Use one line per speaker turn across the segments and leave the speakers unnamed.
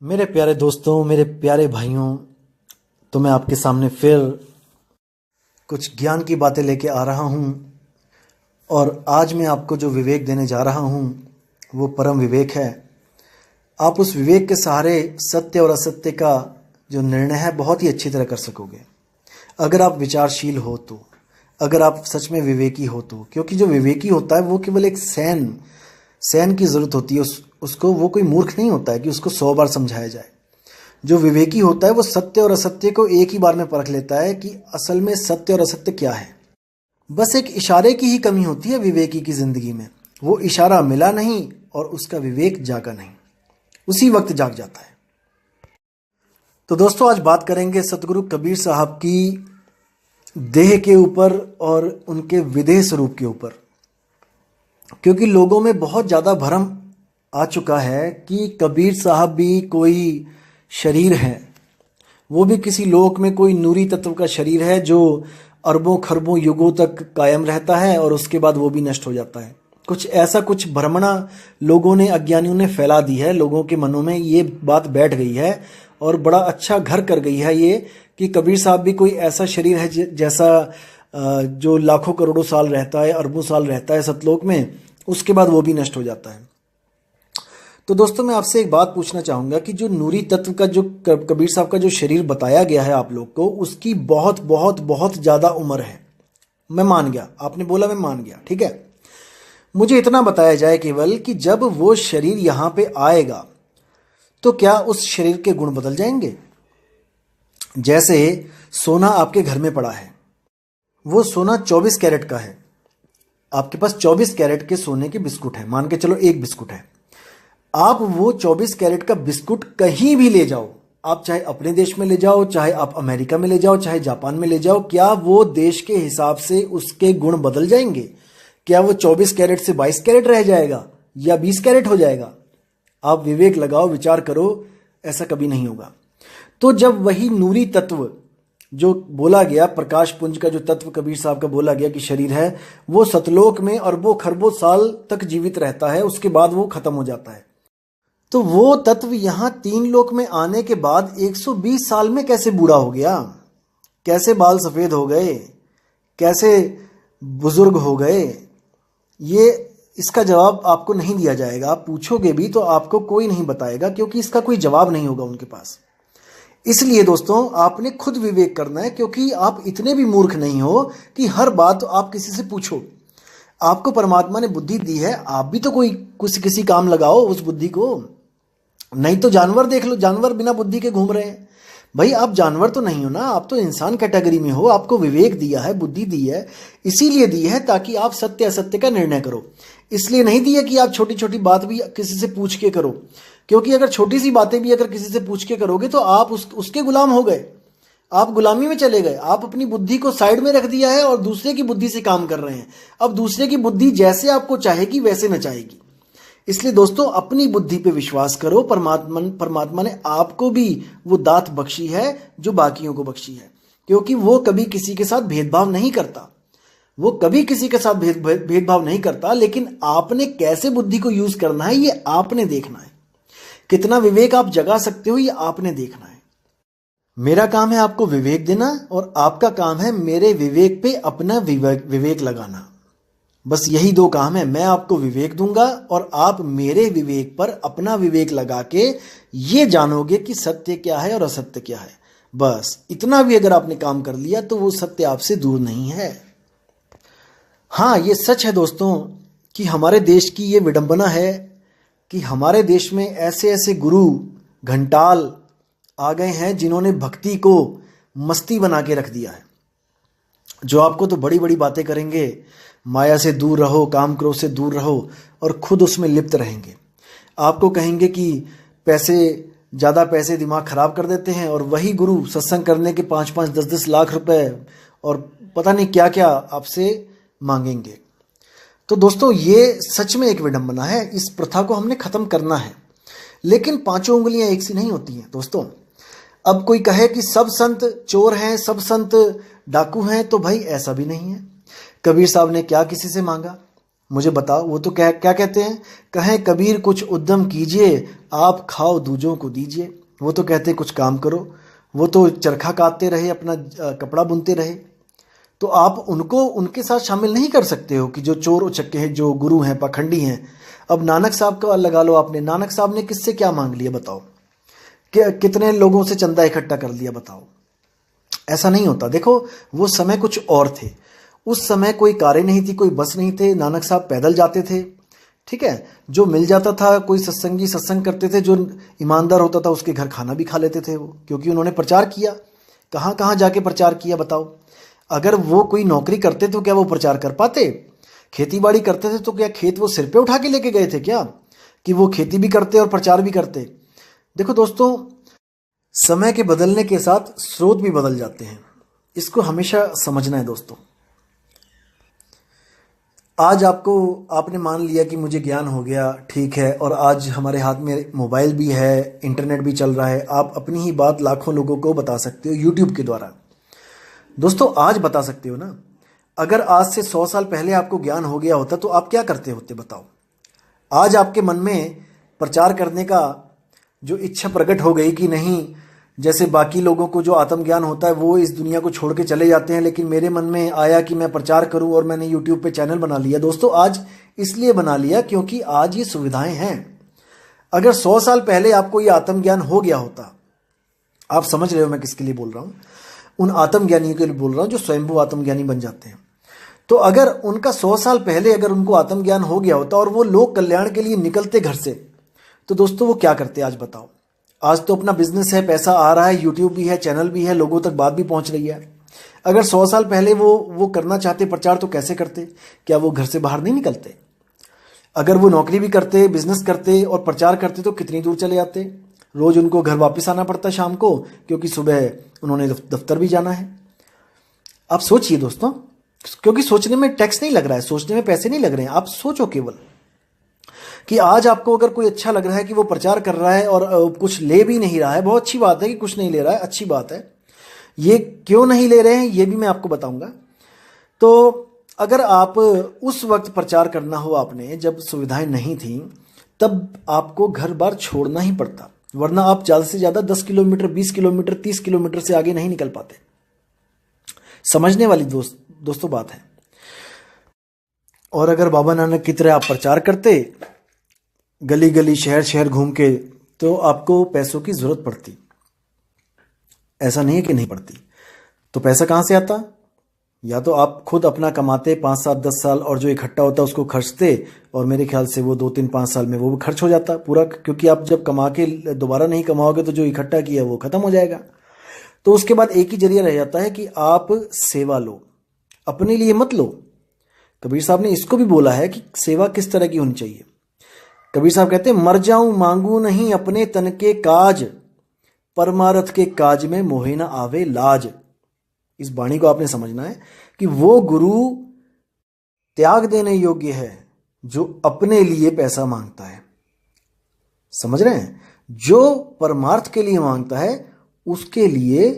मेरे प्यारे दोस्तों, मेरे प्यारे भाइयों, तो मैं आपके सामने फिर कुछ ज्ञान की बातें लेके आ रहा हूँ। और आज मैं आपको जो विवेक देने जा रहा हूँ वो परम विवेक है। आप उस विवेक के सहारे सत्य और असत्य का जो निर्णय है बहुत ही अच्छी तरह कर सकोगे, अगर आप विचारशील हो तो, अगर आप सच में विवेकी हो तो। क्योंकि जो विवेकी होता है वो केवल एक सैन की ज़रूरत होती है उसको। वो कोई मूर्ख नहीं होता है कि उसको 100 बार समझाया जाए। जो विवेकी होता है वो सत्य और असत्य को एक ही बार में परख लेता है कि असल में सत्य और असत्य क्या है। बस एक इशारे की ही कमी होती है विवेकी की ज़िंदगी में। वो इशारा मिला नहीं और उसका विवेक जागा नहीं, उसी वक्त जाग जाता है। तो दोस्तों, आज बात करेंगे सतगुरु कबीर साहब की देह के ऊपर और उनके विदेह स्वरूप के ऊपर। क्योंकि लोगों में बहुत ज़्यादा भ्रम आ चुका है कि कबीर साहब भी कोई शरीर है, वो भी किसी लोक में कोई नूरी तत्व का शरीर है जो अरबों खरबों युगों तक कायम रहता है और उसके बाद वो भी नष्ट हो जाता है। कुछ भ्रमणा लोगों ने, अज्ञानियों ने फैला दी है। लोगों के मनों में ये बात बैठ गई है और बड़ा अच्छा घर कर गई है ये कि कबीर साहब भी कोई ऐसा शरीर है जैसा जो लाखों करोड़ों साल रहता है, अरबों साल रहता है सतलोक में, उसके बाद वो भी नष्ट हो जाता है। तो दोस्तों, मैं आपसे एक बात पूछना चाहूँगा कि जो नूरी तत्व का जो कबीर साहब का जो शरीर बताया गया है आप लोग को, उसकी बहुत बहुत बहुत ज़्यादा उम्र है। मैं मान गया, आपने बोला मैं मान गया, ठीक है। मुझे इतना बताया जाए केवल कि जब वो शरीर यहाँ पे आएगा तो क्या उस शरीर के गुण बदल जाएंगे? जैसे सोना आपके घर में पड़ा है, वो सोना 24 कैरेट का है। आपके पास 24 कैरेट के सोने के बिस्कुट है, मान के चलो एक बिस्कुट है। आप वो 24 कैरेट का बिस्कुट कहीं भी ले जाओ, आप चाहे अपने देश में ले जाओ, चाहे आप अमेरिका में ले जाओ, चाहे जापान में ले जाओ, क्या वो देश के हिसाब से उसके गुण बदल जाएंगे? क्या वो 24 कैरेट से 22 कैरेट रह जाएगा या 20 कैरेट हो जाएगा? आप विवेक लगाओ, विचार करो, ऐसा कभी नहीं होगा। तो जब वही नूरी तत्व जो बोला गया, प्रकाश पुंज का जो तत्व कबीर साहब का बोला गया कि शरीर है, वो सतलोक में अरबों खरबों साल तक जीवित रहता है, उसके बाद वो खत्म हो जाता है। तो वो तत्व यहाँ 3 लोक में आने के बाद 120 साल में कैसे बूढ़ा हो गया? कैसे बाल सफ़ेद हो गए? कैसे बुजुर्ग हो गए? ये इसका जवाब आपको नहीं दिया जाएगा। आप पूछोगे भी तो आपको कोई नहीं बताएगा, क्योंकि इसका कोई जवाब नहीं होगा उनके पास। इसलिए दोस्तों, आपने खुद विवेक करना है, क्योंकि आप इतने भी मूर्ख नहीं हो कि हर बात आप किसी से पूछो। आपको परमात्मा ने बुद्धि दी है, आप भी तो कोई किसी काम लगाओ उस बुद्धि को। नहीं तो जानवर देख लो, जानवर बिना बुद्धि के घूम रहे हैं। भाई, आप जानवर तो नहीं हो ना, आप तो इंसान कैटेगरी में हो। आपको विवेक दिया है, बुद्धि दी है, इसीलिए दी है ताकि आप सत्य असत्य का निर्णय करो। इसलिए नहीं दी है कि आप छोटी छोटी बात भी किसी से पूछ के करो, क्योंकि अगर छोटी सी बातें भी अगर किसी से पूछ के करोगे तो आप उसके गुलाम हो गए, आप गुलामी में चले गए। आप अपनी बुद्धि को साइड में रख दिया है और दूसरे की बुद्धि से काम कर रहे हैं। अब दूसरे की बुद्धि जैसे आपको चाहेगी वैसे नचाएगी। इसलिए दोस्तों, अपनी बुद्धि पे विश्वास करो। परमात्मा ने आपको भी वो दात बख्शी है जो बाकियों को बख्शी है, क्योंकि वो कभी किसी के साथ भेदभाव नहीं करता। वो कभी किसी के साथ भेदभाव नहीं करता, लेकिन आपने कैसे बुद्धि को यूज करना है ये आपने देखना है। कितना विवेक आप जगा सकते हो ये आपने देखना है। मेरा काम है आपको विवेक देना और आपका काम है मेरे विवेक पे अपना विवेक लगाना। बस यही 2 काम है। मैं आपको विवेक दूंगा और आप मेरे विवेक पर अपना विवेक लगा के ये जानोगे कि सत्य क्या है और असत्य क्या है। बस इतना भी अगर आपने काम कर लिया तो वो सत्य आपसे दूर नहीं है। हाँ, ये सच है दोस्तों कि हमारे देश की ये विडंबना है कि हमारे देश में ऐसे ऐसे गुरु घंटाल आ गए हैं जिन्होंने भक्ति को मस्ती बना के रख दिया है। जो आपको तो बड़ी बड़ी बातें करेंगे, माया से दूर रहो, काम क्रोध से दूर रहो, और खुद उसमें लिप्त रहेंगे। आपको कहेंगे कि ज़्यादा पैसे दिमाग खराब कर देते हैं, और वही गुरु सत्संग करने के 5-5, 10-10 लाख रुपए और पता नहीं क्या क्या आपसे मांगेंगे। तो दोस्तों, ये सच में एक विडंबना है। इस प्रथा को हमने खत्म करना है, लेकिन 5 उंगलियां एक सी नहीं होती हैं दोस्तों। अब कोई कहे कि सब संत चोर हैं, सब संत डाकू हैं, तो भाई ऐसा भी नहीं है। कबीर साहब ने क्या किसी से मांगा? मुझे बताओ। वो तो क्या क्या कहते हैं, कहें कबीर कुछ उद्यम कीजिए, आप खाओ दूजों को दीजिए। वो तो कहते कुछ काम करो। वो तो चरखा काटते रहे, अपना कपड़ा बुनते रहे। तो आप उनको उनके साथ शामिल नहीं कर सकते हो कि जो चोर उचक्के हैं, जो गुरु हैं, पाखंडी हैं। अब नानक साहब का लगा लो आपने, नानक साहब ने किससे क्या मांग लिया बताओ, कितने लोगों से चंदा इकट्ठा कर लिया बताओ। ऐसा नहीं होता। देखो वो समय कुछ और थे। उस समय कोई कारें नहीं थी, कोई बस नहीं थे, नानक साहब पैदल जाते थे। ठीक है, जो मिल जाता था, कोई सत्संगी सत्संग करते थे, जो ईमानदार होता था उसके घर खाना भी खा लेते थे वो, क्योंकि उन्होंने प्रचार किया। कहाँ कहाँ जाके प्रचार किया बताओ। अगर वो कोई नौकरी करते तो क्या वो प्रचार कर पाते? खेती बाड़ी करते थे तो क्या खेत वो सिर पे उठा के लेके गए थे क्या, कि वो खेती भी करते और प्रचार भी करते? देखो दोस्तों, समय के बदलने के साथ स्रोत भी बदल जाते हैं, इसको हमेशा समझना है दोस्तों। आज आपने मान लिया कि मुझे ज्ञान हो गया, ठीक है, और आज हमारे हाथ में मोबाइल भी है, इंटरनेट भी चल रहा है। आप अपनी ही बात लाखों लोगों को बता सकते हो यूट्यूब के द्वारा। दोस्तों आज बता सकते हो ना। अगर आज से 100 साल पहले आपको ज्ञान हो गया होता तो आप क्या करते होते बताओ। आज आपके मन में प्रचार करने का जो इच्छा प्रकट हो गई कि नहीं, जैसे बाकी लोगों को जो आत्मज्ञान होता है वो इस दुनिया को छोड़ के चले जाते हैं, लेकिन मेरे मन में आया कि मैं प्रचार करूं और मैंने यूट्यूब पे चैनल बना लिया। दोस्तों आज इसलिए बना लिया क्योंकि आज ये सुविधाएं हैं। अगर 100 साल पहले आपको ये आत्मज्ञान हो गया होता, आप समझ रहे हो मैं किसके लिए बोल रहा हूं, उन आत्मज्ञानियों के लिए बोल रहा हूं जो स्वयंभू आत्मज्ञानी बन जाते हैं। तो अगर उनका 100 साल पहले अगर उनको आत्मज्ञान हो गया होता और वो लोक कल्याण के लिए निकलते घर से, तो दोस्तों वो क्या करते आज बताओ। आज तो अपना बिजनेस है, पैसा आ रहा है, यूट्यूब भी है, चैनल भी है, लोगों तक बात भी पहुंच रही है। अगर 100 साल पहले वो करना चाहते प्रचार तो कैसे करते? क्या वो घर से बाहर नहीं निकलते? अगर वो नौकरी भी करते, बिजनेस करते और प्रचार करते तो कितनी दूर चले जाते? रोज उनको घर वापस आना पड़ता शाम को, क्योंकि सुबह उन्होंने दफ्तर भी जाना है। आप सोचिए दोस्तों, क्योंकि सोचने में टैक्स नहीं लग रहा है, सोचने में पैसे नहीं लग रहे हैं। आप सोचो केवल कि आज आपको अगर कोई अच्छा लग रहा है कि वो प्रचार कर रहा है और कुछ ले भी नहीं रहा है, बहुत अच्छी बात है कि कुछ नहीं ले रहा है, अच्छी बात है। ये क्यों नहीं ले रहे हैं ये भी मैं आपको बताऊंगा। तो अगर आप उस वक्त प्रचार करना हो आपने, जब सुविधाएं नहीं थी, तब आपको घर बार छोड़ना ही पड़ता, वरना आप ज़्यादा से ज़्यादा 10 किलोमीटर, 20 किलोमीटर, 30 किलोमीटर से आगे नहीं निकल पाते। समझने वाली दोस्तों बात है। और अगर बाबा नानक की तरह आप प्रचार करते गली गली, शहर शहर घूम के, तो आपको पैसों की जरूरत पड़ती। ऐसा नहीं है कि नहीं पड़ती। तो पैसा कहाँ से आता? या तो आप खुद अपना कमाते 5, 7, 10 साल, और जो इकट्ठा होता उसको खर्चते, और मेरे ख्याल से वो 2, 3, 5 साल में वो भी खर्च हो जाता पूरा, क्योंकि आप जब कमा के दोबारा नहीं कमाओगे तो जो इकट्ठा किया वो खत्म हो जाएगा। तो उसके बाद एक ही जरिया रह जाता है कि आप सेवा लो, अपने लिए मत लो। कबीर साहब ने इसको भी बोला है कि सेवा किस तरह की होनी चाहिए। कबीर साहब कहते हैं, मर जाऊं मांगू नहीं अपने तन के काज, परमारथ के काज में मोहे न आवे लाज। इस वाणी को आपने समझना है कि वो गुरु त्याग देने योग्य है जो अपने लिए पैसा मांगता है। समझ रहे हैं? जो परमार्थ के लिए मांगता है उसके लिए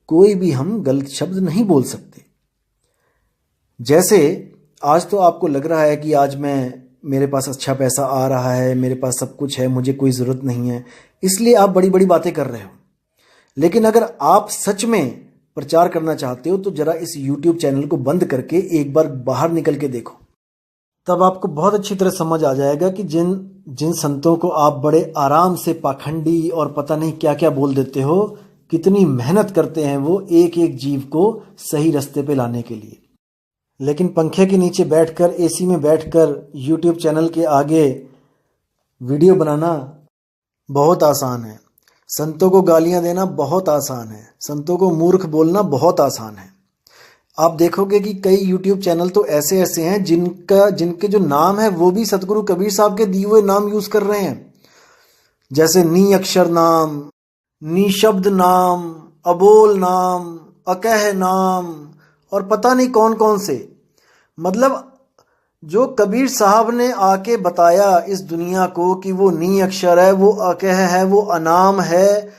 कोई भी हम गलत शब्द नहीं बोल सकते। जैसे आज तो आपको लग रहा है कि आज मेरे पास अच्छा पैसा आ रहा है, मेरे पास सब कुछ है, मुझे कोई ज़रूरत नहीं है, इसलिए आप बड़ी बड़ी बातें कर रहे हो। लेकिन अगर आप सच में प्रचार करना चाहते हो तो जरा इस YouTube चैनल को बंद करके एक बार बाहर निकल के देखो, तब आपको बहुत अच्छी तरह समझ आ जाएगा कि जिन संतों को आप बड़े आराम से पाखंडी और पता नहीं क्या क्या बोल देते हो, कितनी मेहनत करते हैं वो एक एक जीव को सही रास्ते पे लाने के लिए। लेकिन पंखे के नीचे बैठकर, एसी में बैठकर YouTube चैनल के आगे वीडियो बनाना बहुत आसान है। संतों को गालियां देना बहुत आसान है। संतों को मूर्ख बोलना बहुत आसान है। आप देखोगे कि कई YouTube चैनल तो ऐसे ऐसे हैं जिनके जो नाम है वो भी सतगुरु कबीर साहब के दिए हुए नाम यूज कर रहे हैं, जैसे नी अक्षर नाम, निशब्द नाम, अबोल नाम, अकह नाम, और पता नहीं कौन कौन से। मतलब जो कबीर साहब ने आके बताया इस दुनिया को कि वो नी अक्षर है, वो अकह है, वो अनाम है,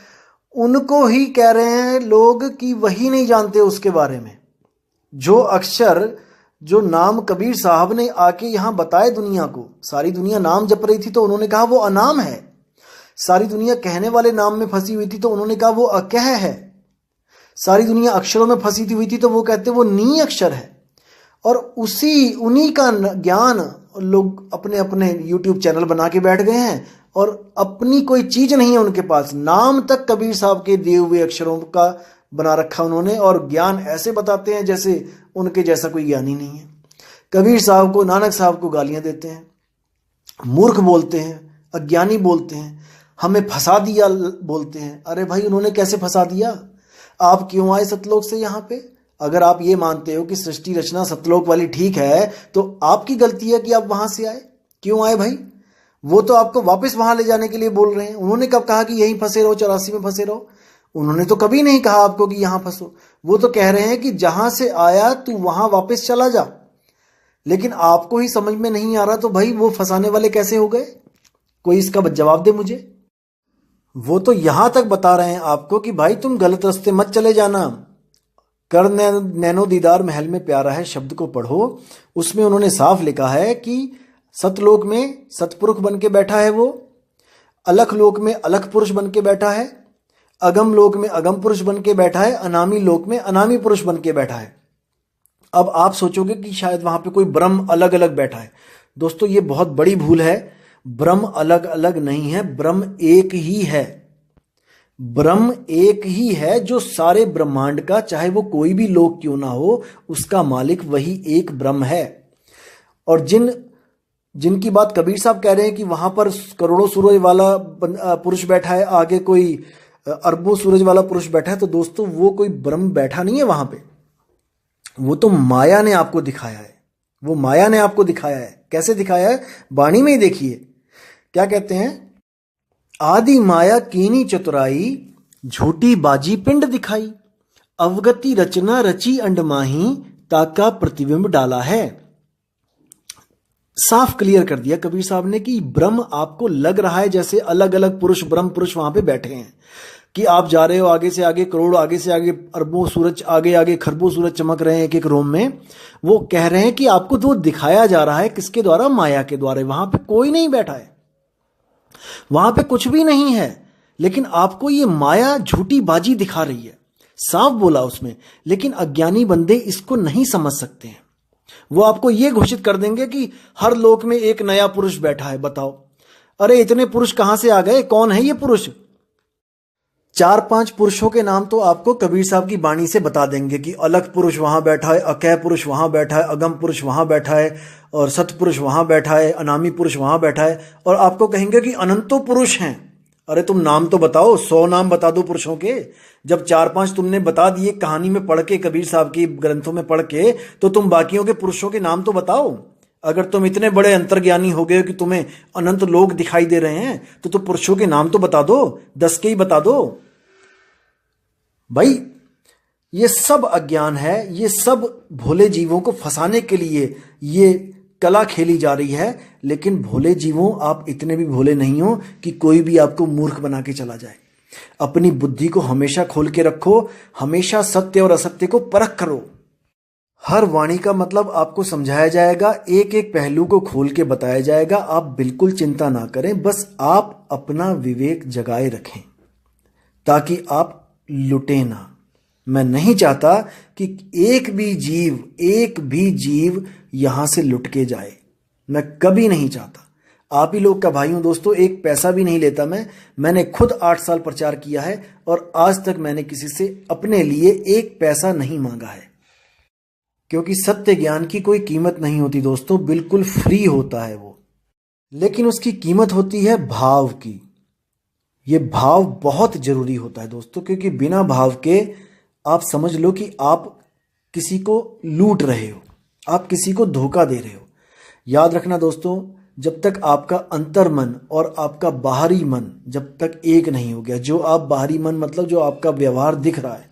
उनको ही कह रहे हैं लोग कि वही नहीं जानते उसके बारे में। जो अक्षर जो नाम कबीर साहब ने आके यहाँ बताए दुनिया को। सारी दुनिया नाम जप रही थी तो उन्होंने कहा वो अनाम है। सारी दुनिया कहने वाले नाम में फंसी हुई थी तो उन्होंने कहा वो अकह है। सारी दुनिया अक्षरों में फंसी हुई थी तो वो कहते वो नी अक्षर है। और उन्हीं का ज्ञान लोग अपने अपने YouTube चैनल बना के बैठ गए हैं और अपनी कोई चीज नहीं है उनके पास। नाम तक कबीर साहब के दिए हुए अक्षरों का बना रखा उन्होंने और ज्ञान ऐसे बताते हैं जैसे उनके जैसा कोई ज्ञानी नहीं है। कबीर साहब को, नानक साहब को गालियां देते हैं, मूर्ख बोलते हैं, अज्ञानी बोलते हैं, हमें फंसा दिया बोलते हैं। अरे भाई, उन्होंने कैसे फंसा दिया? आप क्यों आए सतलोक से यहाँ पे? अगर आप ये मानते हो कि सृष्टि रचना सतलोक वाली ठीक है तो आपकी गलती है कि आप वहां से आए। क्यों आए भाई? वो तो आपको वापस वहां ले जाने के लिए बोल रहे हैं। उन्होंने कब कहा कि यहीं फंसे रहो, 84 में फंसे रहो? उन्होंने तो कभी नहीं कहा आपको कि यहां फंसो। वो तो कह रहे हैं कि जहां से आया तू वहां वापस चला जा। लेकिन आपको ही समझ में नहीं आ रहा तो भाई वो फंसाने वाले कैसे हो गए? कोई इसका जवाब दे मुझे। वो तो यहां तक बता रहे हैं आपको कि भाई तुम गलत रास्ते मत चले जाना। कर नैनो दीदार महल में प्यारा है शब्द को पढ़ो। उसमें उन्होंने साफ लिखा है कि सतलोक में सतपुरुष बन के बैठा है वो, अलख लोक में अलख पुरुष बन के बैठा है, अगम लोक में अगम पुरुष बन के बैठा है, अनामी लोक में अनामी पुरुष बन के बैठा है। अब आप सोचोगे कि शायद वहां पे कोई ब्रह्म अलग अलग बैठा है। दोस्तों, ये बहुत बड़ी भूल है। ब्रह्म अलग अलग नहीं है, ब्रह्म एक ही है। ब्रह्म एक ही है जो सारे ब्रह्मांड का, चाहे वो कोई भी लोक क्यों ना हो, उसका मालिक वही एक ब्रह्म है। और जिनकी बात कबीर साहब कह रहे हैं कि वहां पर करोड़ों सूरज वाला पुरुष बैठा है, आगे कोई अरबों सूरज वाला पुरुष बैठा है, तो दोस्तों वो कोई ब्रह्म बैठा नहीं है वहां पे। वो तो माया ने आपको दिखाया है। वो माया ने आपको दिखाया है। कैसे दिखाया है? वाणी में ही देखिए क्या कहते हैं। आदि माया कीनी चतुराई, झूठी बाजी पिंड दिखाई, अवगति रचना रची अंडमाही, ताका प्रतिबिंब डाला है। साफ क्लियर कर दिया कबीर साहब ने कि ब्रह्म आपको लग रहा है जैसे अलग अलग पुरुष, ब्रह्म पुरुष वहां पे बैठे हैं, कि आप जा रहे हो आगे से आगे करोड़, आगे से आगे अरबों सूरज, आगे आगे खरबों सूरज चमक रहे हैं एक एक रोम में। वो कह रहे हैं कि आपको तो दिखाया जा रहा है किसके द्वारा? माया के द्वारा। वहां पे कोई नहीं बैठा है, वहां पे कुछ भी नहीं है, लेकिन आपको ये माया झूठी बाजी दिखा रही है। साफ बोला उसमें। लेकिन अज्ञानी बंदे इसको नहीं समझ सकते हैं। वो आपको ये घोषित कर देंगे कि हर लोक में एक नया पुरुष बैठा है। बताओ, अरे इतने पुरुष कहां से आ गए? कौन है ये पुरुष? 4-5 पुरुषों के नाम तो आपको कबीर साहब की वाणी से बता देंगे कि अलख पुरुष वहां बैठा है, अकह पुरुष वहां बैठा है, अगम पुरुष वहां बैठा है, और सतपुरुष वहां बैठा है, अनामी पुरुष वहां बैठा है। और आपको कहेंगे कि अनंतों पुरुष हैं। अरे तुम नाम तो बताओ, 100 नाम बता दो पुरुषों के। जब 4-5 तुमने बता दिए कहानी में पढ़ के, कबीर साहब की ग्रंथों में पढ़ के, तो तुम बाकियों के पुरुषों के नाम तो बताओ। अगर तुम इतने बड़े अंतर्ज्ञानी हो गए कि तुम्हें अनंत लोग दिखाई दे रहे हैं, तो तुम पुरुषों के नाम तो बता दो, 10 के ही बता दो। भाई ये सब अज्ञान है, ये सब भोले जीवों को फंसाने के लिए ये कला खेली जा रही है। लेकिन भोले जीवों, आप इतने भी भोले नहीं हो कि कोई भी आपको मूर्ख बना के चला जाए। अपनी बुद्धि को हमेशा खोल के रखो, हमेशा सत्य और असत्य को परख करो। हर वाणी का मतलब आपको समझाया जाएगा, एक एक पहलू को खोल के बताया जाएगा। आप बिल्कुल चिंता ना करें, बस आप अपना विवेक जगाए रखें ताकि आप लुटे ना। मैं नहीं चाहता कि एक भी जीव यहां से लुट के जाए। मैं कभी नहीं चाहता। आप ही लोग का भाई हूं दोस्तों, एक पैसा भी नहीं लेता मैंने खुद 8 साल प्रचार किया है और आज तक मैंने किसी से अपने लिए एक पैसा नहीं मांगा है, क्योंकि सत्य ज्ञान की कोई कीमत नहीं होती दोस्तों, बिल्कुल फ्री होता है वो। लेकिन उसकी कीमत होती है भाव की। ये भाव बहुत जरूरी होता है दोस्तों, क्योंकि बिना भाव के आप समझ लो कि आप किसी को लूट रहे हो, आप किसी को धोखा दे रहे हो। याद रखना दोस्तों, जब तक आपका अंतर मन और आपका बाहरी मन जब तक एक नहीं हो गया, जो आप बाहरी मन मतलब जो आपका व्यवहार दिख रहा है,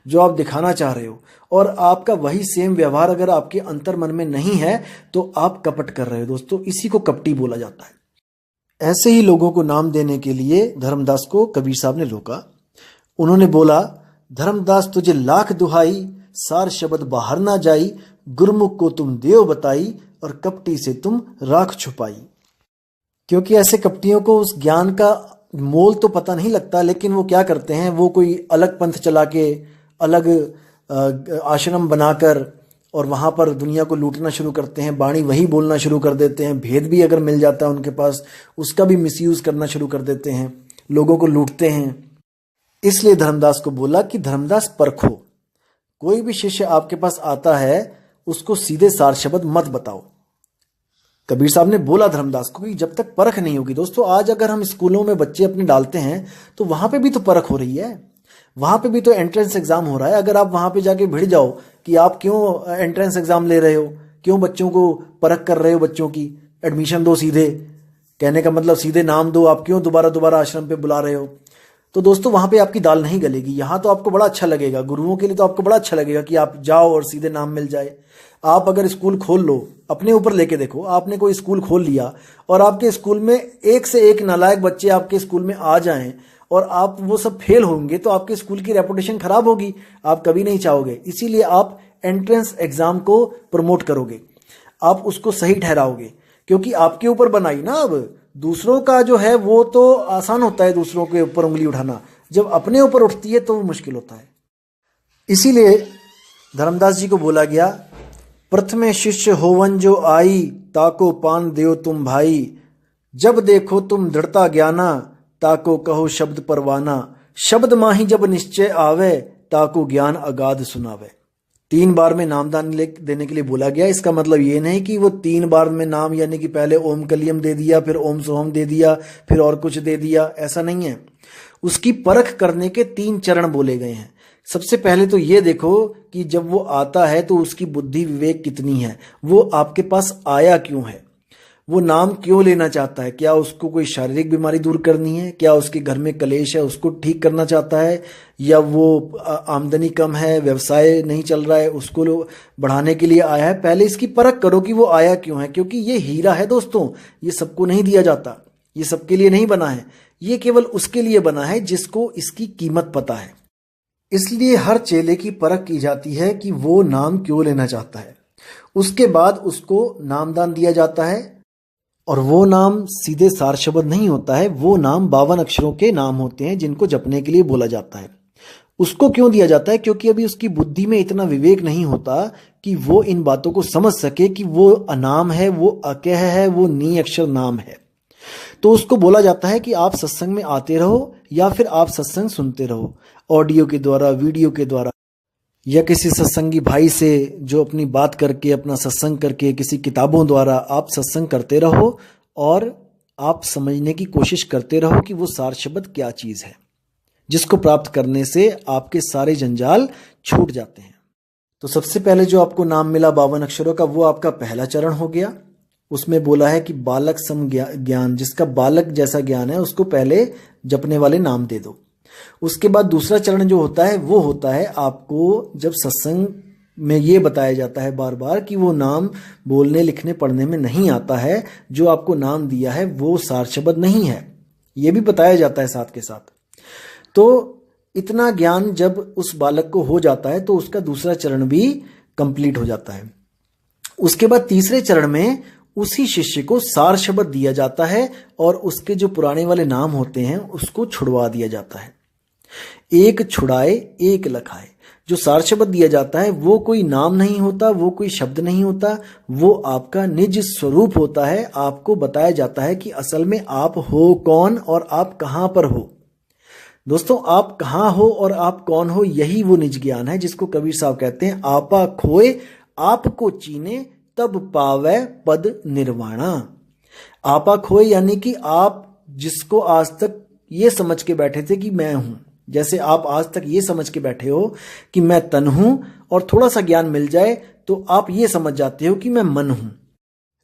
जो आप दिखाना चाह रहे हो, और आपका वही सेम व्यवहार अगर आपके अंतर मन में नहीं है, तो आप कपट कर रहे हो दोस्तों। इसी को कपटी बोला जाता है। ऐसे ही लोगों को नाम देने के लिए धर्मदास को कबीर साहब ने रोका। उन्होंने बोला, धर्मदास तुझे लाख दुहाई, सार शब्द बाहर ना जाई, गुरमुख को तुम देव बताई और कपटी से तुम राख छुपाई। क्योंकि ऐसे कपटियों को उस ज्ञान का मोल तो पता नहीं लगता, लेकिन वो क्या करते हैं, वो कोई अलग पंथ चला के, अलग आश्रम बनाकर और वहाँ पर दुनिया को लूटना शुरू करते हैं, बाणी वही बोलना शुरू कर देते हैं, भेद भी अगर मिल जाता है उनके पास उसका भी मिसयूज़ करना शुरू कर देते हैं, लोगों को लूटते हैं। इसलिए धर्मदास को बोला कि धर्मदास परखो, कोई भी शिष्य आपके पास आता है उसको सीधे सार शब्द मत बताओ। कबीर साहब ने बोला धर्मदास को कि जब तक परख नहीं होगी। दोस्तों, आज अगर हम स्कूलों में बच्चे अपने डालते हैं तो वहां पे भी तो परख हो रही है, वहां पे भी तो एंट्रेंस एग्जाम हो रहा है। अगर आप वहां पे जाके भिड़ जाओ कि आप क्यों एंट्रेंस एग्जाम ले रहे हो, क्यों बच्चों को परख कर रहे हो, बच्चों की एडमिशन दो सीधे, कहने का मतलब सीधे नाम दो, आप क्यों दोबारा दोबारा आश्रम पे बुला रहे हो, तो दोस्तों वहां पे आपकी दाल नहीं गलेगी। यहाँ तो आपको बड़ा अच्छा लगेगा, गुरुओं के लिए तो आपको बड़ा अच्छा लगेगा कि आप जाओ और सीधे नाम मिल जाए। आप अगर स्कूल खोल लो, अपने ऊपर लेके देखो, आपने कोई स्कूल खोल लिया और आपके स्कूल में एक से एक नालायक बच्चे आपके स्कूल में आ जाएं और आप वो सब फेल होंगे तो आपके स्कूल की रेपुटेशन खराब होगी, आप कभी नहीं चाहोगे। इसीलिए आप एंट्रेंस एग्जाम को प्रमोट करोगे, आप उसको सही ठहराओगे, क्योंकि आपके ऊपर बनाई ना। अब दूसरों का जो है वो तो आसान होता है, दूसरों के ऊपर उंगली उठाना, जब अपने ऊपर उठती है तो वो मुश्किल होता है। इसीलिए धर्मदास जी को बोला गया, प्रथमे शिष्य होवन जो आई, ताको पान देव तुम भाई, जब देखो तुम दृढ़ता ज्ञाना, ताको कहो शब्द परवाना, शब्द माही जब निश्चय आवे, ताको ज्ञान अगाध सुनावे। 3 बार में नामदान देने के लिए बोला गया। इसका मतलब ये नहीं कि वो 3 बार में नाम, यानी कि पहले ओम कलियम दे दिया, फिर ओम सोहम दे दिया, फिर और कुछ दे दिया, ऐसा नहीं है। उसकी परख करने के 3 चरण बोले गए हैं। सबसे पहले तो ये देखो कि जब वो आता है तो उसकी बुद्धि विवेक कितनी है, वो आपके पास आया क्यों है, वो नाम क्यों लेना चाहता है, क्या उसको कोई शारीरिक बीमारी दूर करनी है, क्या उसके घर में कलेश है उसको ठीक करना चाहता है, या वो आमदनी कम है, व्यवसाय नहीं चल रहा है, उसको बढ़ाने के लिए आया है। पहले इसकी परख करो कि वो आया क्यों है, क्योंकि ये हीरा है दोस्तों, ये सबको नहीं दिया जाता, ये सबके लिए नहीं बना है, ये केवल उसके लिए बना है जिसको इसकी कीमत पता है। इसलिए हर चेले की परख की जाती है कि वो नाम क्यों लेना चाहता है। उसके बाद उसको नामदान दिया जाता है, और वो नाम सीधे सार शब्द नहीं होता है, वो नाम 52 अक्षरों के नाम होते हैं जिनको जपने के लिए बोला जाता है। उसको क्यों दिया जाता है, क्योंकि अभी उसकी बुद्धि में इतना विवेक नहीं होता कि वो इन बातों को समझ सके कि वो अनाम है, वो अकह है, वो नी अक्षर नाम है। तो उसको बोला जाता है कि आप सत्संग में आते रहो या फिर आप सत्संग सुनते रहो, ऑडियो के द्वारा, वीडियो के द्वारा, या किसी सत्संगी भाई से जो अपनी बात करके, अपना सत्संग करके, किसी किताबों द्वारा आप सत्संग करते रहो और आप समझने की कोशिश करते रहो कि वो सार शब्द क्या चीज़ है, जिसको प्राप्त करने से आपके सारे जंजाल छूट जाते हैं। तो सबसे पहले जो आपको नाम मिला 52 अक्षरों का, वो आपका पहला चरण हो गया। उसमें बोला है कि बालक सम ज्ञान, जिसका बालक जैसा ज्ञान है उसको पहले जपने वाले नाम दे दो। उसके बाद दूसरा चरण जो होता है वो होता है आपको जब सत्संग में ये बताया जाता है बार बार कि वो नाम बोलने लिखने पढ़ने में नहीं आता है, जो आपको नाम दिया है वो सार शब्द नहीं है, ये भी बताया जाता है साथ के साथ। तो इतना ज्ञान जब उस बालक को हो जाता है तो उसका दूसरा चरण भी कंप्लीट हो जाता है। उसके बाद तीसरे चरण में उसी शिष्य को सार शब्द दिया जाता है और उसके जो पुराने वाले नाम होते हैं उसको छुड़वा दिया जाता है। एक छुड़ाए एक लखाए, जो सार शब्द दिया जाता है वो कोई नाम नहीं होता, वो कोई शब्द नहीं होता, वो आपका निज स्वरूप होता है। आपको बताया जाता है कि असल में आप हो कौन और आप कहां पर हो। दोस्तों, आप कहां हो और आप कौन हो, यही वो निज ज्ञान है जिसको कबीर साहब कहते हैं, आपा खोए आपको चीने तब पावे पद निर्वाणा। आपा खोए यानी कि आप जिसको आज तक ये समझ के बैठे थे कि मैं हूं, जैसे आप आज तक ये समझ के बैठे हो कि मैं तन हूं और थोड़ा सा ज्ञान मिल जाए तो आप ये समझ जाते हो कि मैं मन हूं।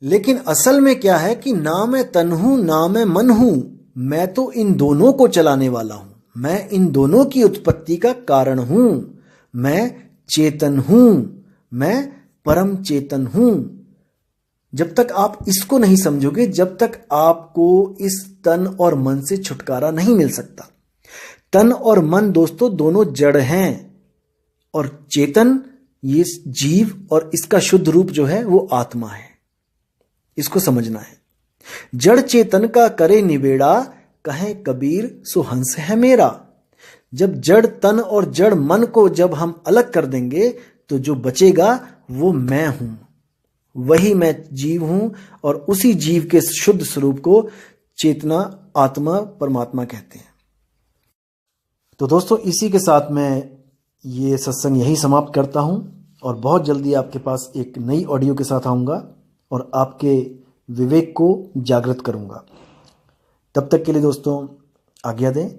लेकिन असल में क्या है कि ना मैं तन हूं ना मैं मन हूं, मैं तो इन दोनों को चलाने वाला हूं, मैं इन दोनों की उत्पत्ति का कारण हूं, मैं चेतन हूं, मैं परम चेतन हूं। जब तक आप इसको नहीं समझोगे, जब तक आपको इस तन और मन से छुटकारा नहीं मिल सकता। तन और मन दोस्तों दोनों जड़ हैं और चेतन ये जीव और इसका शुद्ध रूप जो है वो आत्मा है। इसको समझना है। जड़ चेतन का करे निबेड़ा, कहे कबीर सो हंस है मेरा। जब जड़ तन और जड़ मन को जब हम अलग कर देंगे तो जो बचेगा वो मैं हूं, वही मैं जीव हूं। और उसी जीव के शुद्ध स्वरूप को चेतना, आत्मा, परमात्मा कहते हैं। तो दोस्तों, इसी के साथ मैं ये सत्संग यही समाप्त करता हूं और बहुत जल्दी आपके पास एक नई ऑडियो के साथ आऊंगा और आपके विवेक को जागृत करूंगा। तब तक के लिए दोस्तों आज्ञा दें।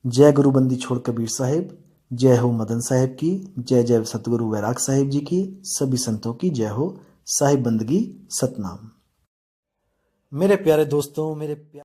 जय गुरु बंदी छोड़ कबीर साहिब, जय हो मदन साहिब की, जय जय सतगुरु वैराग साहिब जी की, सभी संतों की जय हो। साहिब बंदगी सतनाम। मेरे प्यारे दोस्तों,